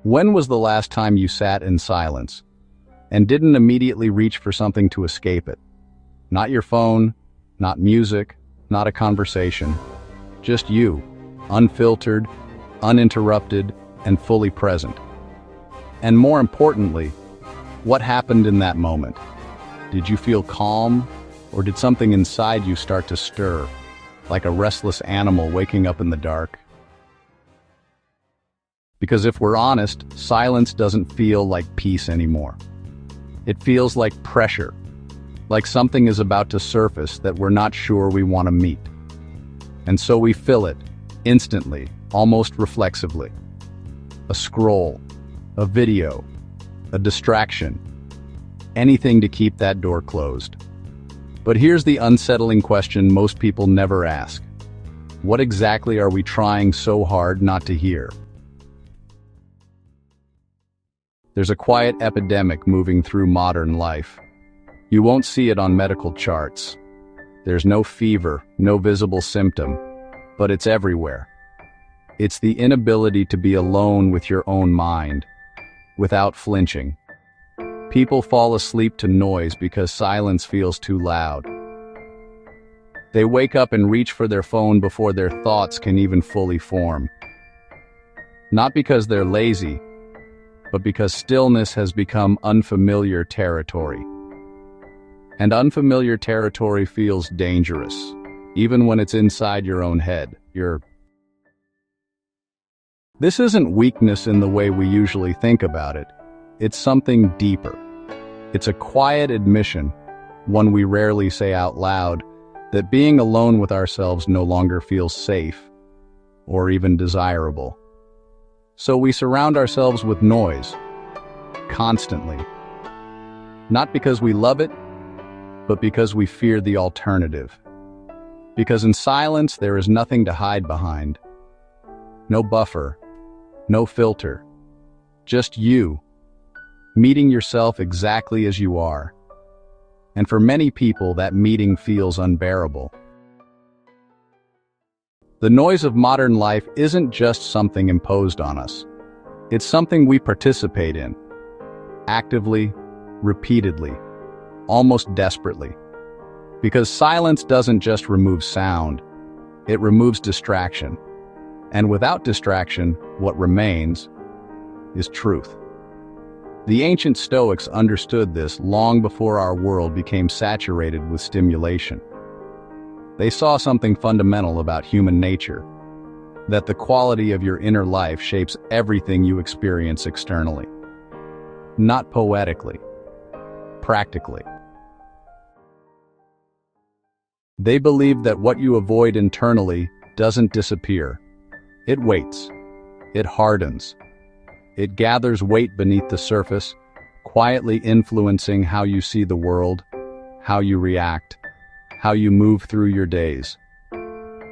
When was the last time you sat in silence and didn't immediately reach for something to escape it? Not your phone, not music, not a conversation. Just you, unfiltered, uninterrupted, and fully present. And more importantly, what happened in that moment? Did you feel calm, or did something inside you start to stir, like a restless animal waking up in the dark? Because if we're honest, silence doesn't feel like peace anymore. It feels like pressure, like something is about to surface that we're not sure we want to meet. And so we fill it, instantly, almost reflexively. A scroll, a video, a distraction, anything to keep that door closed. But here's the unsettling question most people never ask. What exactly are we trying so hard not to hear? There's a quiet epidemic moving through modern life. You won't see it on medical charts. There's no fever, no visible symptom, but it's everywhere. It's the inability to be alone with your own mind, without flinching. People fall asleep to noise because silence feels too loud. They wake up and reach for their phone before their thoughts can even fully form. Not because they're lazy, but because stillness has become unfamiliar territory. And unfamiliar territory feels dangerous, even when it's inside your own head. This isn't weakness in the way we usually think about it. It's something deeper. It's a quiet admission, one we rarely say out loud, that being alone with ourselves no longer feels safe or even desirable. So we surround ourselves with noise, constantly. Not because we love it, but because we fear the alternative. Because in silence there is nothing to hide behind. No buffer, no filter. Just you, meeting yourself exactly as you are. And for many people, that meeting feels unbearable. The noise of modern life isn't just something imposed on us. It's something we participate in, actively, repeatedly, almost desperately. Because silence doesn't just remove sound, it removes distraction. And without distraction, what remains is truth. The ancient Stoics understood this long before our world became saturated with stimulation. They saw something fundamental about human nature, that the quality of your inner life shapes everything you experience externally. Not poetically, practically. They believed that what you avoid internally doesn't disappear. It waits. It hardens. It gathers weight beneath the surface, quietly influencing how you see the world, how you react, how you move through your days.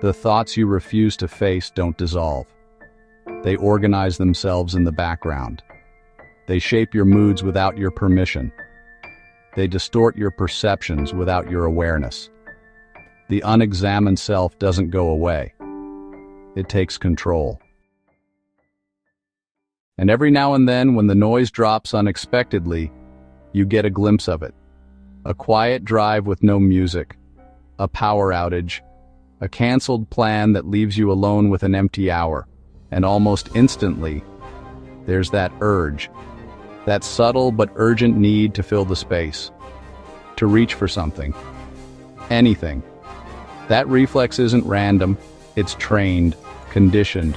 The thoughts you refuse to face don't dissolve. They organize themselves in the background. They shape your moods without your permission. They distort your perceptions without your awareness. The unexamined self doesn't go away. It takes control. And every now and then, when the noise drops unexpectedly, you get a glimpse of it. A quiet drive with no music, a power outage, a canceled plan that leaves you alone with an empty hour, and almost instantly, there's that urge, that subtle but urgent need to fill the space, to reach for something, anything. That reflex isn't random, it's trained, conditioned,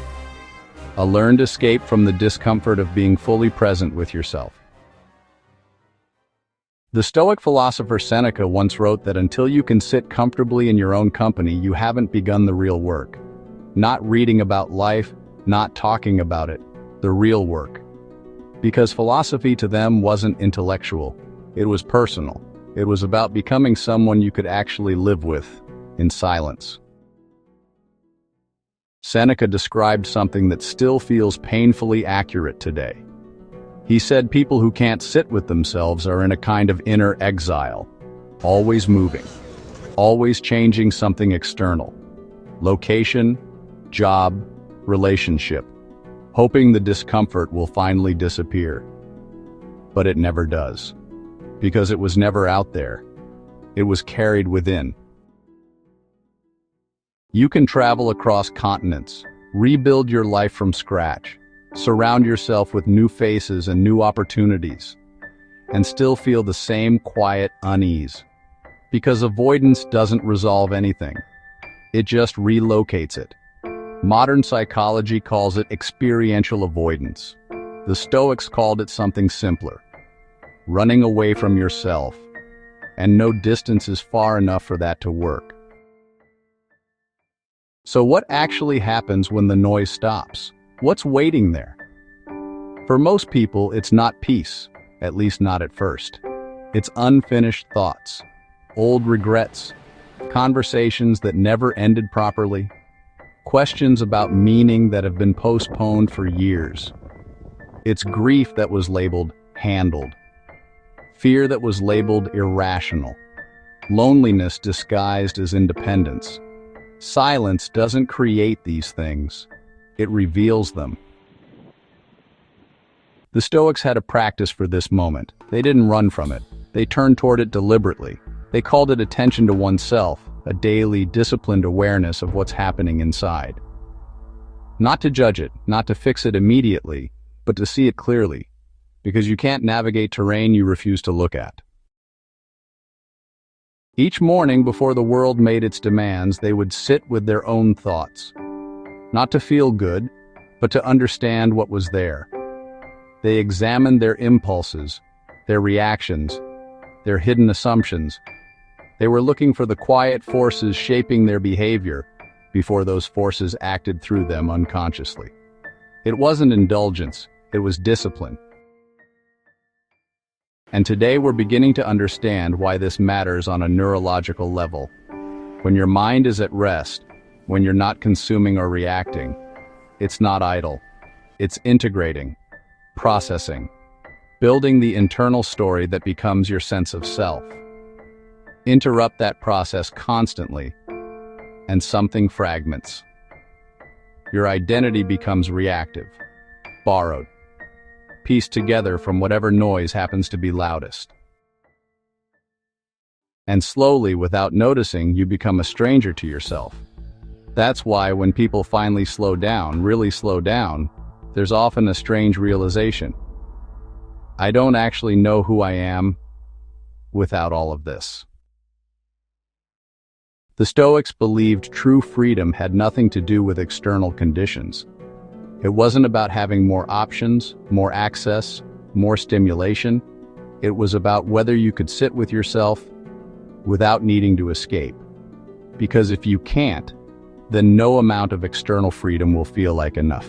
a learned escape from the discomfort of being fully present with yourself. The Stoic philosopher Seneca once wrote that until you can sit comfortably in your own company, you haven't begun the real work. Not reading about life, not talking about it, the real work. Because philosophy to them wasn't intellectual, it was personal. It was about becoming someone you could actually live with, in silence. Seneca described something that still feels painfully accurate today. He said people who can't sit with themselves are in a kind of inner exile, always moving, always changing something external. Location, job, relationship. hoping the discomfort will finally disappear. But it never does, because it was never out there. It was carried within. You can travel across continents, rebuild your life from scratch, surround yourself with new faces and new opportunities, and still feel the same quiet unease. Because avoidance doesn't resolve anything. It just relocates it. Modern psychology calls it experiential avoidance. The Stoics called it something simpler: running away from yourself. And no distance is far enough for that to work. So what actually happens when the noise stops? What's waiting there? For most people, it's not peace, at least not at first. It's unfinished thoughts, old regrets, conversations that never ended properly, questions about meaning that have been postponed for years. It's grief that was labeled handled, fear that was labeled irrational, loneliness disguised as independence. Silence doesn't create these things, it reveals them. The Stoics had a practice for this moment. They didn't run from it. They turned toward it deliberately. They called it attention to oneself, a daily, disciplined awareness of what's happening inside. Not to judge it, not to fix it immediately, but to see it clearly, because you can't navigate terrain you refuse to look at. Each morning before the world made its demands, they would sit with their own thoughts. Not to feel good, but to understand what was there. They examined their impulses, their reactions, their hidden assumptions. They were looking for the quiet forces shaping their behavior before those forces acted through them unconsciously. It wasn't indulgence, it was discipline. And today we're beginning to understand why this matters on a neurological level. When your mind is at rest, when you're not consuming or reacting, it's not idle. It's integrating, processing, building the internal story that becomes your sense of self. Interrupt that process constantly, and something fragments. Your identity becomes reactive, borrowed, pieced together from whatever noise happens to be loudest. And slowly, without noticing, you become a stranger to yourself. That's why when people finally slow down, really slow down, there's often a strange realization. I don't actually know who I am without all of this. The Stoics believed true freedom had nothing to do with external conditions. It wasn't about having more options, more access, more stimulation. It was about whether you could sit with yourself without needing to escape. Because if you can't, then no amount of external freedom will feel like enough.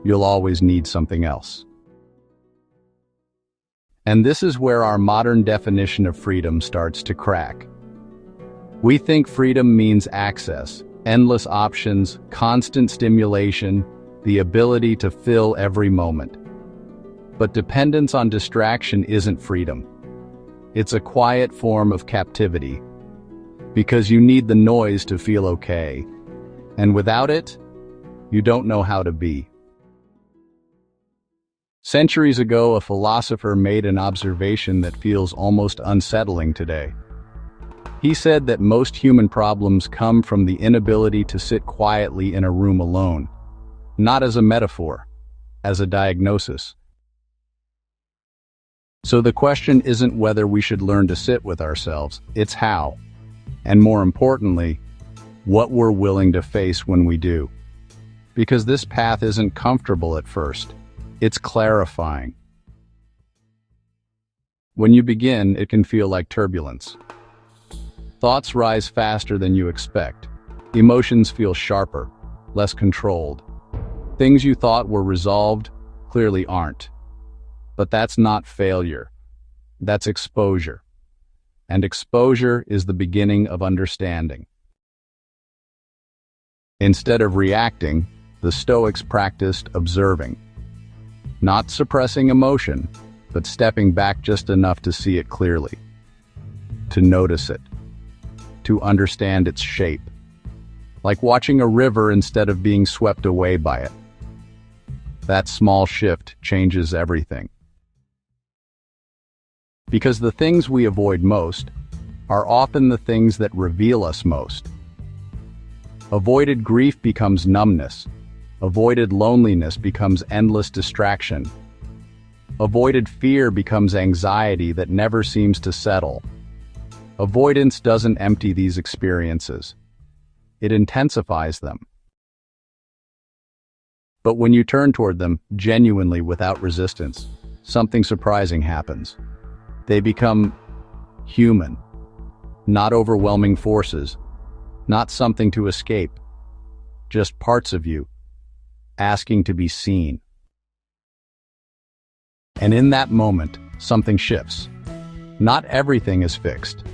You'll always need something else. And this is where our modern definition of freedom starts to crack. We think freedom means access, endless options, constant stimulation, the ability to fill every moment. But dependence on distraction isn't freedom. It's a quiet form of captivity, because you need the noise to feel okay. And without it, you don't know how to be. Centuries ago, a philosopher made an observation that feels almost unsettling today. He said that most human problems come from the inability to sit quietly in a room alone, not as a metaphor, as a diagnosis. So the question isn't whether we should learn to sit with ourselves, it's how. And more importantly, what we're willing to face when we do. Because this path isn't comfortable at first, it's clarifying. When you begin, it can feel like turbulence. Thoughts rise faster than you expect. Emotions feel sharper, less controlled. Things you thought were resolved clearly aren't. But that's not failure. That's exposure. And exposure is the beginning of understanding. Instead of reacting, the Stoics practiced observing. Not suppressing emotion, but stepping back just enough to see it clearly. To notice it. To understand its shape. Like watching a river instead of being swept away by it. That small shift changes everything. Because the things we avoid most are often the things that reveal us most. Avoided grief becomes numbness. Avoided loneliness becomes endless distraction. Avoided fear becomes anxiety that never seems to settle. Avoidance doesn't empty these experiences. It intensifies them. But when you turn toward them genuinely without resistance, something surprising happens. They become human, not overwhelming forces, not something to escape, just parts of you, asking to be seen. And in that moment, something shifts. Not everything is fixed,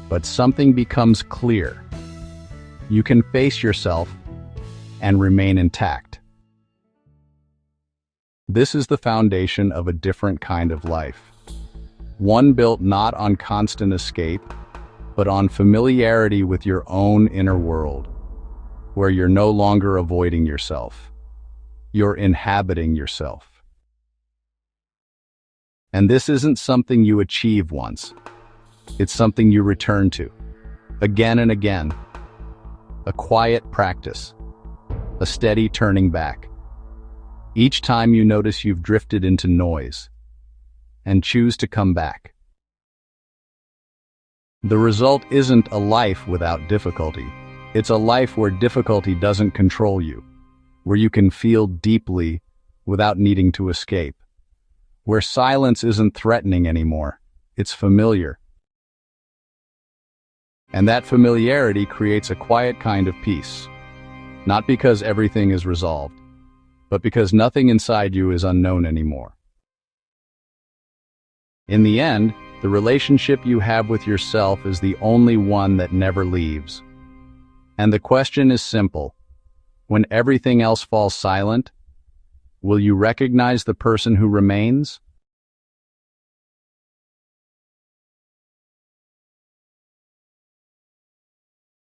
but something becomes clear. You can face yourself and remain intact. This is the foundation of a different kind of life. One built not on constant escape, but on familiarity with your own inner world, where you're no longer avoiding yourself. You're inhabiting yourself. And this isn't something you achieve once. It's something you return to, again and again. A quiet practice, a steady turning back. Each time you notice you've drifted into noise, and choose to come back. The result isn't a life without difficulty. It's a life where difficulty doesn't control you, where you can feel deeply without needing to escape, where silence isn't threatening anymore. It's familiar. And that familiarity creates a quiet kind of peace, not because everything is resolved, but because nothing inside you is unknown anymore. In the end, the relationship you have with yourself is the only one that never leaves. And the question is simple. When everything else falls silent, will you recognize the person who remains?